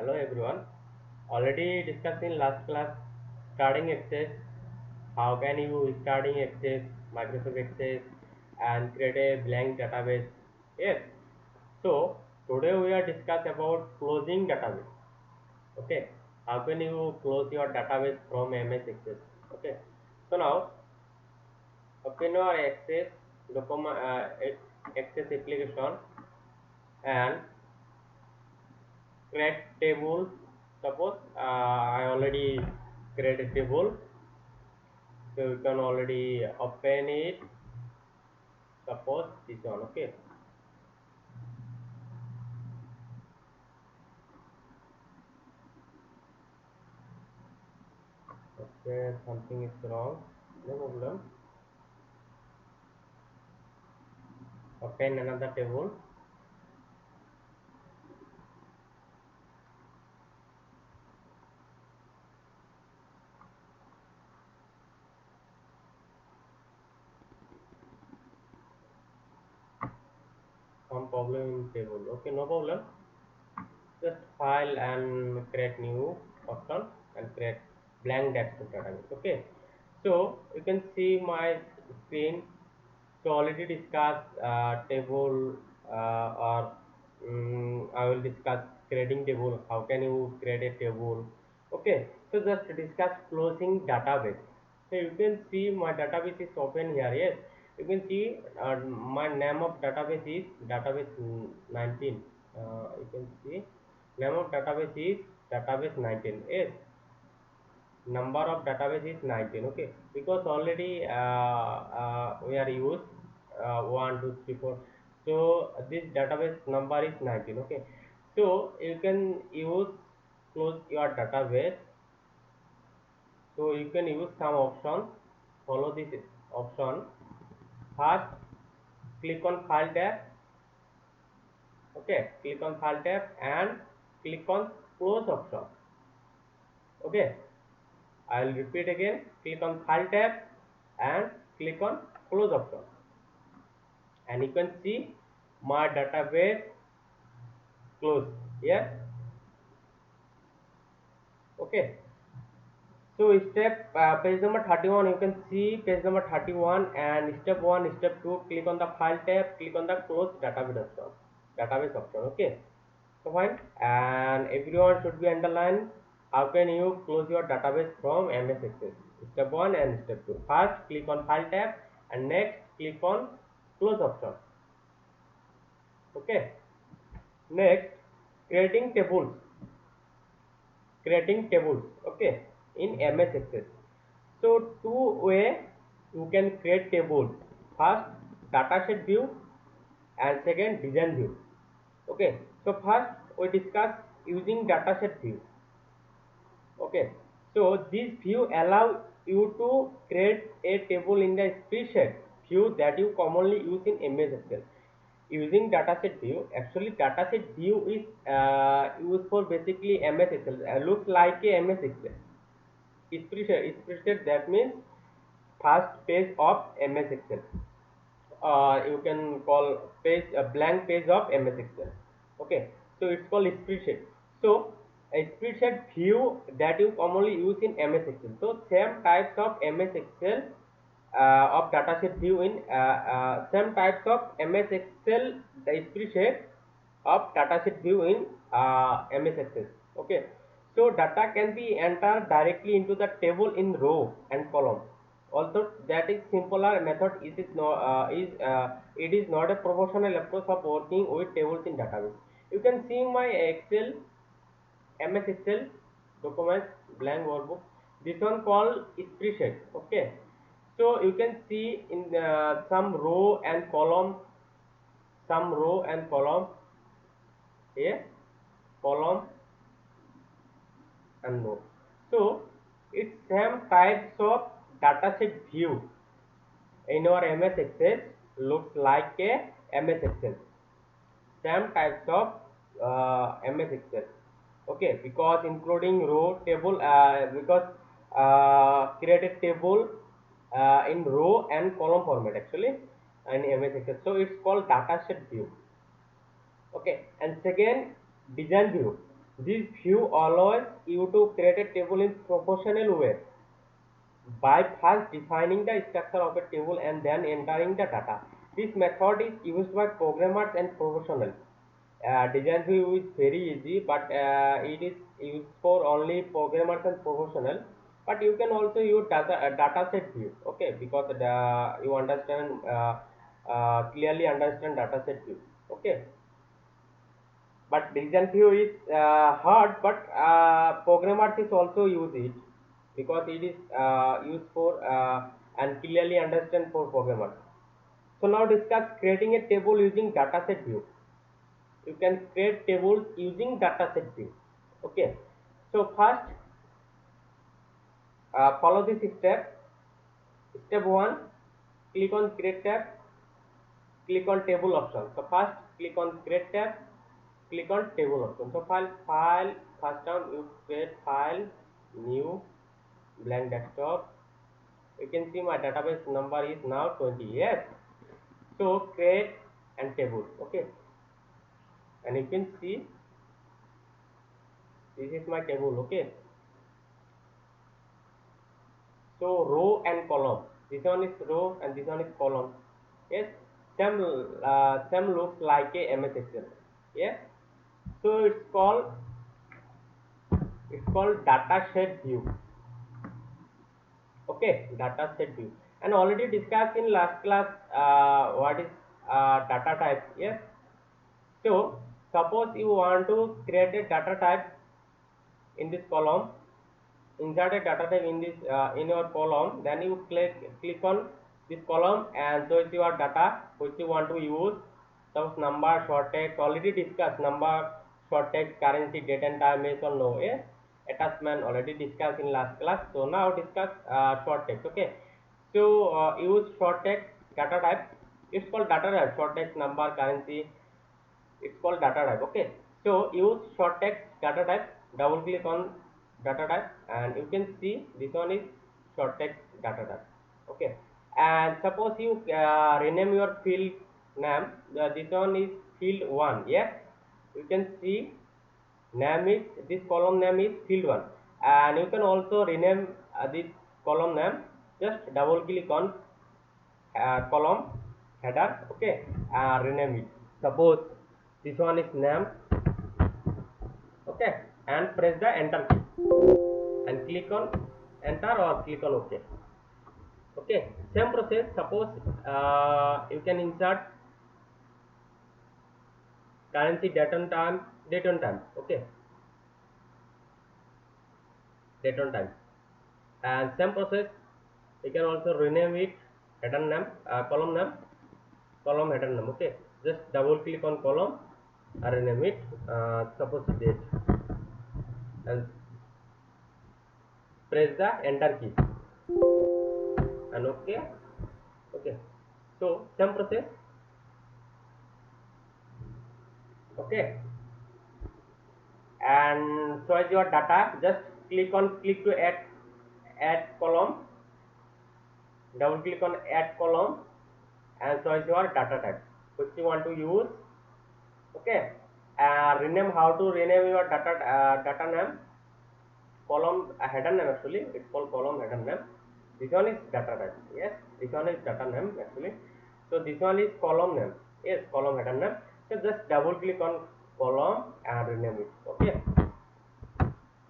Hello everyone. Already discussed in last class starting Access. How can you starting Access, Microsoft Access, and create a blank database? Yes. So today we are discuss about closing database. Okay. How can you close your database from MS Access? Okay. So now open your Access document Access application and create table. Suppose I already create a table, so you can already open it. Suppose this one. Okay. Okay, something is wrong. No problem. Open another table. Some problem in table. Okay, no problem. Just file and create new option and create blank desktop database. Okay. So you can see my screen. So already discussed table or I will discuss creating table. How can you create a table? Okay, so just discuss closing database. So you can see my database is open here. Yes, you can see my name of database is database 19. You can see name of database is database 19. Yes, number of database is 19. Okay, because already we are used 1 2 3 4, so this database number is 19. Okay, so you can use close your database. So you can use some option, follow this option. First click on file tab. Okay, click on file tab and click on close option. Okay, I will repeat again. Click on file tab and click on close option, and you can see my database close. Yes. Okay. So step page number 31, you can see page number 31, and step 1, step 2, click on the file tab, click on the close database option. Okay. So fine, and everyone should be underlined. How can you close your database from MS Access? Step 1 and step 2. First click on file tab and next click on close option. Okay. Next, creating tables. Okay, in MS Access. So two way you can create tables. First dataset view and second design view. Okay, so first we discuss using dataset view. Okay, so this view allow you to create a table in the spreadsheet view that you commonly use in MS Excel. Using dataset view, actually dataset view is used for basically MS Excel. Looks like a MS Excel spreadsheet. That means first page of MS Excel. You can call page a blank page of MS Excel. Okay, so it's called spreadsheet. So a spreadsheet view that you commonly use in MS Excel. So same types of MS Excel of dataset view in same types of MS Excel the spreadsheet of dataset view in MS Excel. Okay, so data can be entered directly into the table in row and column. Although that is simpler method, it is not a professional approach of working with tables in database. You can see my Excel MS Excel documents blank workbook. This one called spreadsheet. Okay, so you can see in some row and column, a column and row. So it's same types of dataset view in our MS Excel. Looks like a MS Excel. Same types of MS Excel. Okay, because including row table, because created table in row and column format actually in MS Excel. So it's called dataset view. Okay, and second design view. This view allows you to create a table in proportional way by first defining the structure of a table and then entering the data. This method is used by programmers and professionals. Design view is very easy, but it is used for only programmers and professionals. But you can also use data set view, okay, because you understand clearly understand data set view, okay. But design view is hard, but programmers is also use it because it is used for and clearly understand for programmers. So now discuss creating a table using dataset view. You can create tables using dataset view. Okay. So first, follow this step. Step one: click on create tab. Click on table option. So first, click on create tab. Click on table option. So file. First time you create file, new, blank desktop. You can see my database number is now 20. Yes. So create and table. Okay. And you can see this is my table. Okay. So row and column. This one is row and this one is column. Yes. Same looks like a MS Excel. Yes. So it's called data set view. Okay, data set view. And already discussed in last class what is data type. Yes. So suppose you want to create a data type in this column, insert a data type in this in your column, then you click on this column and choose your data which you want to use. Suppose number, short text, already discussed number, short text, currency, date and time, yes or no. Yes, attachment already discussed in last class. So now discuss short text. Okay, so use short text data type. It's called data type. Short text, number, currency, it's called data type. Okay, so use short text data type. Double click on data type and you can see this one is short text data type. Okay, and suppose you rename your field name. This one is field 1. Yes, you can see name is, this column name is field 1, and you can also rename this column name. Just double click on column header. Okay, rename it. Suppose this one is name. Okay, and press the enter key and click on enter or click on ok. Okay, same process. Suppose you can insert currency, date and time. Okay, date and time, and same process. You can also rename it header name, column header name. Okay, just double click on column, rename it. Suppose date and press the enter key and okay. Okay, so same process. Okay, and choose your data. Just click to add column. Double click on add column and choose your data type which you want to use. Okay, rename, how to rename your data name, column header name. Actually it's called column header name. This one is data type. Yes, this one is data name actually. So this one is column name. Yes, column header name. So just double click on column and rename it. Okay,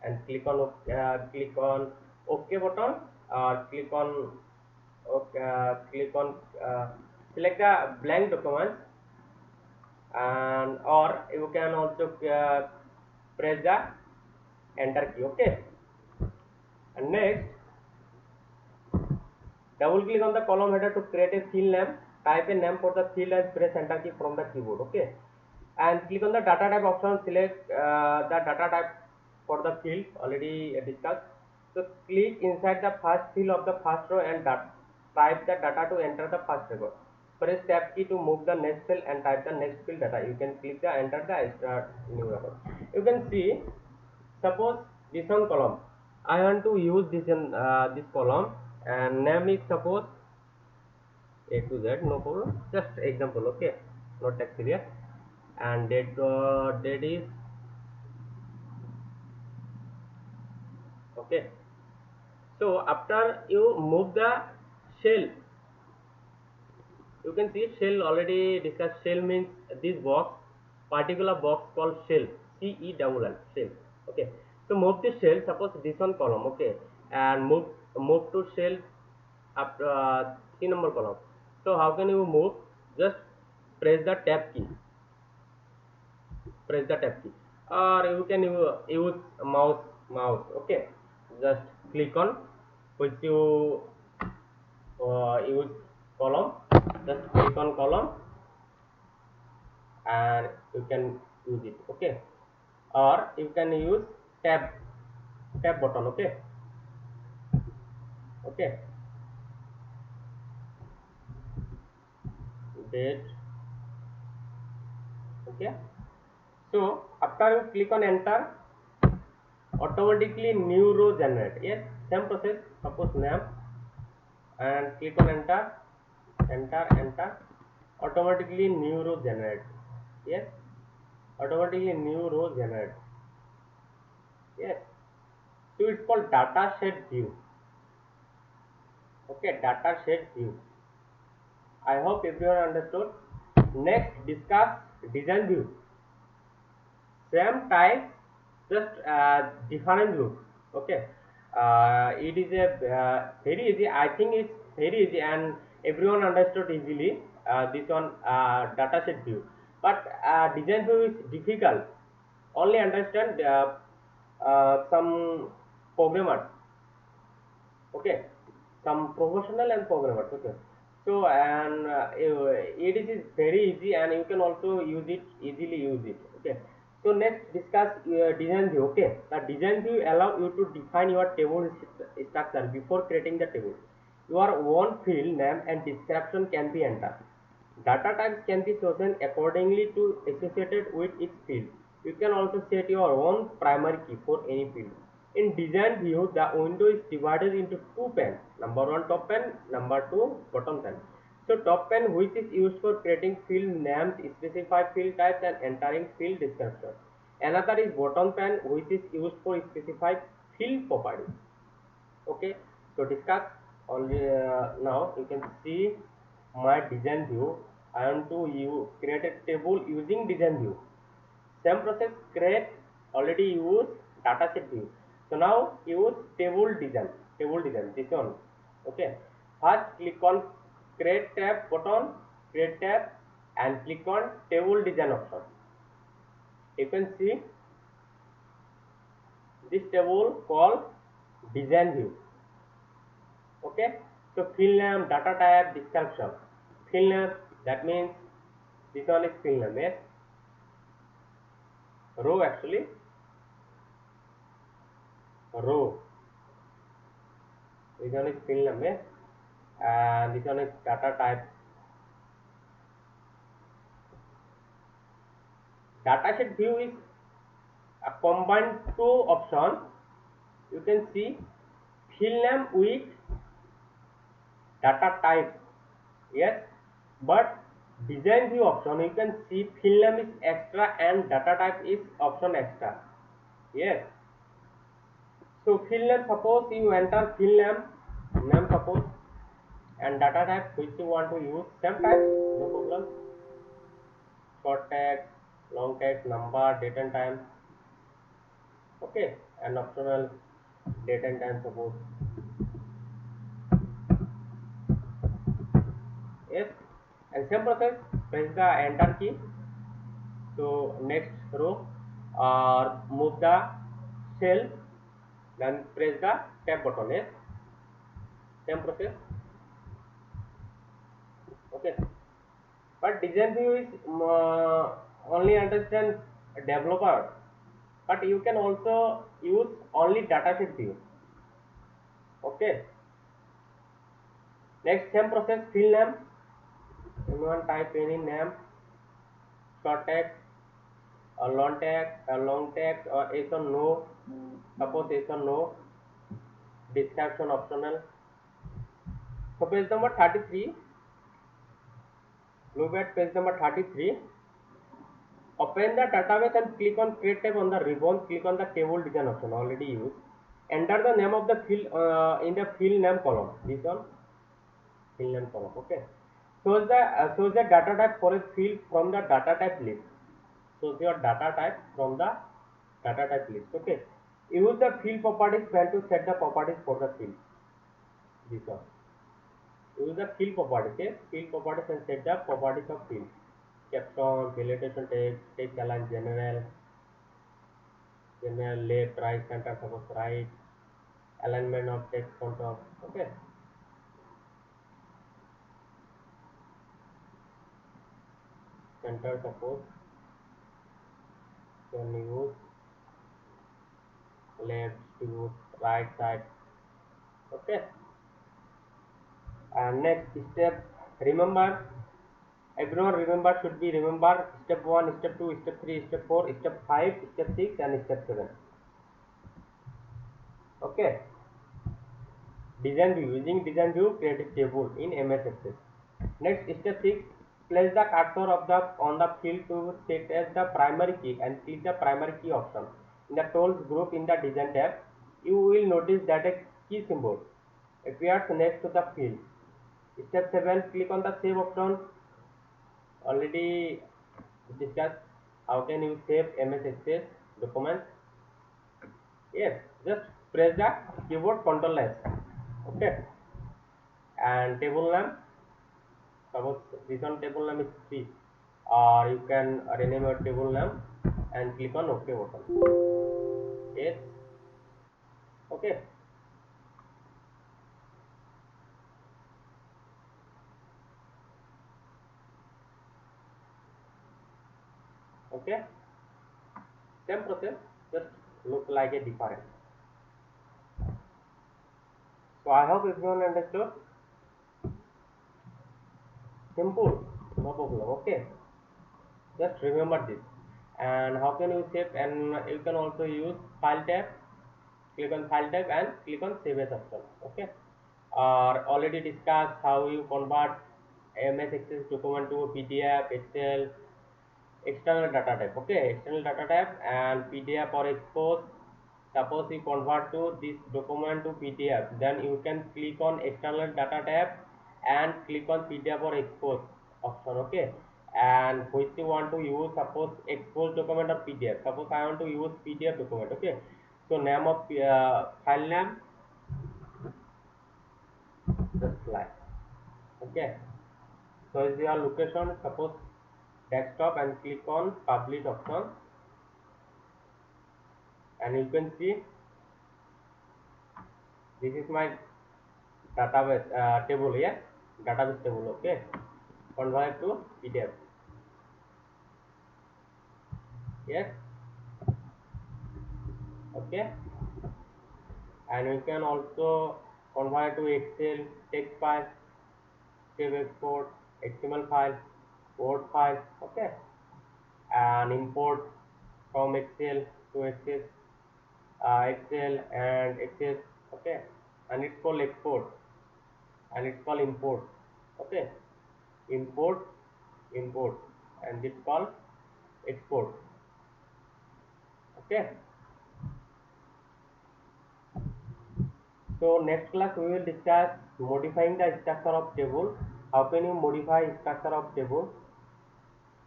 and click on ok button or click on select a blank document, and or you can also press the enter key. Okay, and next double click on the column header to create a field name. Type a name for the field and press enter key from the keyboard. Okay, and click on the data type option. Select the data type for the field already discussed. So click inside the first field of the first row and type the data to enter the first record. Press tab key to move the next cell and type the next field data. You can click the enter the start new record. You can see, suppose this one column, I want to use this in this column, and name is suppose A to Z. No problem, just example. Okay, not that serious. And date is Okay, so after you move the shell, you can see shell already discussed. Shell means this box, particular box called shell, CELL, shell. Okay, so move the shell, suppose this one column. Okay, and move to shell up 3 number column. So how can you move? Just press the tab key, press the tab key, or you can use mouse. Okay, just click on which you use column, just click on column and you can use it. Okay, or you can use tab button. Okay, okay, date. Okay, so after you click on enter, automatically new row generate. Yes, same process. Suppose name and click on enter, enter, automatically new row generate. Yes, automatically new row generate. Yes, so it's called data set view. Okay, data set view. I hope everyone understood. Next, discuss design view. Same type, just different view. Okay, it is a very easy. I think it's very easy and everyone understood easily. This one dataset view, but design view is difficult. Only understand some programmers. Okay, some professional and programmers. Okay, so and it is very easy and you can also use it easily, use it. Okay, so next discuss design view. Okay, the design view allow you to define your table structure before creating the table. Your own field name and description can be entered. Data types can be chosen accordingly to associated with each field. You can also set your own primary key for any field. In design view, the window is divided into two panes. Number one top pane, number two bottom pane. So top pane, which is used for creating field names, specify field types and entering field description. Another is bottom pane, which is used for specify field properties. Okay, so discuss only now you can see my design view. I want to create a table using design view. Same process, create, already use dataset view. So now use table design, this one. Okay, first click on create tab button, create tab, and click on table design option. You can see this table called design view. Okay, so field name, data type, description. Field name, that means this one is field name. Yes, row, actually row, this one is field name. Yes, and this one is data type. Dataset view is a combined two option. You can see field name with data type. Yes, but design view option, you can see field name is extra and data type is option extra. Yes, so field name, suppose you enter field name suppose, and data type which you want to use, same type, no problem. Short text, long text, number, date and time. Okay, and optional date and time suppose. Yes, and same process, press the enter key. So next row, or move the cell, then press the tab button. Yes, same process. Okay, but design view is only understand developer, but you can also use only dataset view. Okay, next same process, field name, anyone type any name, short text, a long text, or yes or no, suppose yes or no, description optional. So page number 33, look at page number 33. Open the database and click on create tab on the ribbon, click on the table design option already used. enter the name of the field in the field name column. This one, field name column. Okay, shows the data type for a field from the data type list. Shows your data type from the data type list. Okay, use the field properties when to set the properties for the field. This one, use the field properties. Okay, field properties and set the properties of field. Caption, validation text, text align general, general left, right, center, suppose right, alignment of text on top. Okay, center, suppose can use left to right side. Okay, and next step, remember, everyone remember, should be remember step 1, step 2, step 3, step 4, step 5, step 6 and step 7. Okay, design view, using design view create a table in MS Access. Next, step 6, place the cursor of the on the field to set as the primary key and click the primary key option. In the tools group in the design tab, you will notice that a key symbol appears next to the field. Step 7, click on the save option. Already discussed how can you save MS Access documents. Yes, just press the keyboard Ctrl S. Okay, and table name, suppose this one table name is 3, or you can rename your table name and click on OK button. Yes, okay. Okay, same process, just look like a different. So I hope everyone understood. Simple, no problem. Okay, just remember this. And how can you save? And you can also use file tab. Click on file tab and click on save as option. Okay, or already discussed how you convert MS Access document to PDF, Excel, external data type. Okay, external data type and PDF or export. Suppose you convert to this document to PDF, then you can click on external data tab and click on PDF or export option. Okay, and which you want to use, suppose export document or PDF. Suppose I want to use PDF document. Okay, so name of file name, just like. Okay, so is your location, suppose desktop, and click on publish option, and you can see this is my database table here, database table. Okay, convert to PDF. Yes, okay, and we can also convert to Excel, text file, save export, XML file, Word file. Okay, and import from Excel to Access, Excel and Access. Okay, and it's called export and it's called import. Okay, import, import, and it's called export. Okay, so next class we will discuss modifying the structure of table. How can you modify structure of table?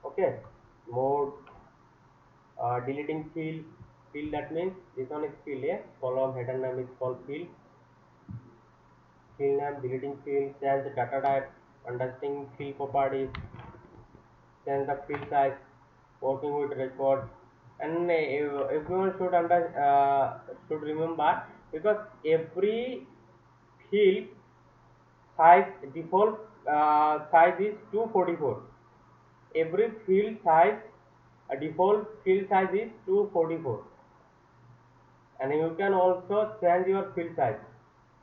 Okay, mode, deleting field, that means this one is field. Yeah, column header name is called field, field name, deleting field, change the data type, understanding field properties, change the field size, working with records. And everyone should remember, because every field size default size is 244. Every field size, default field size is 244, and you can also change your field size.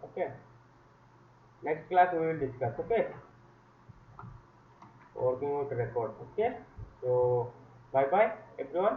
Okay, next class we will discuss. Okay, working with records. Okay, so bye bye everyone.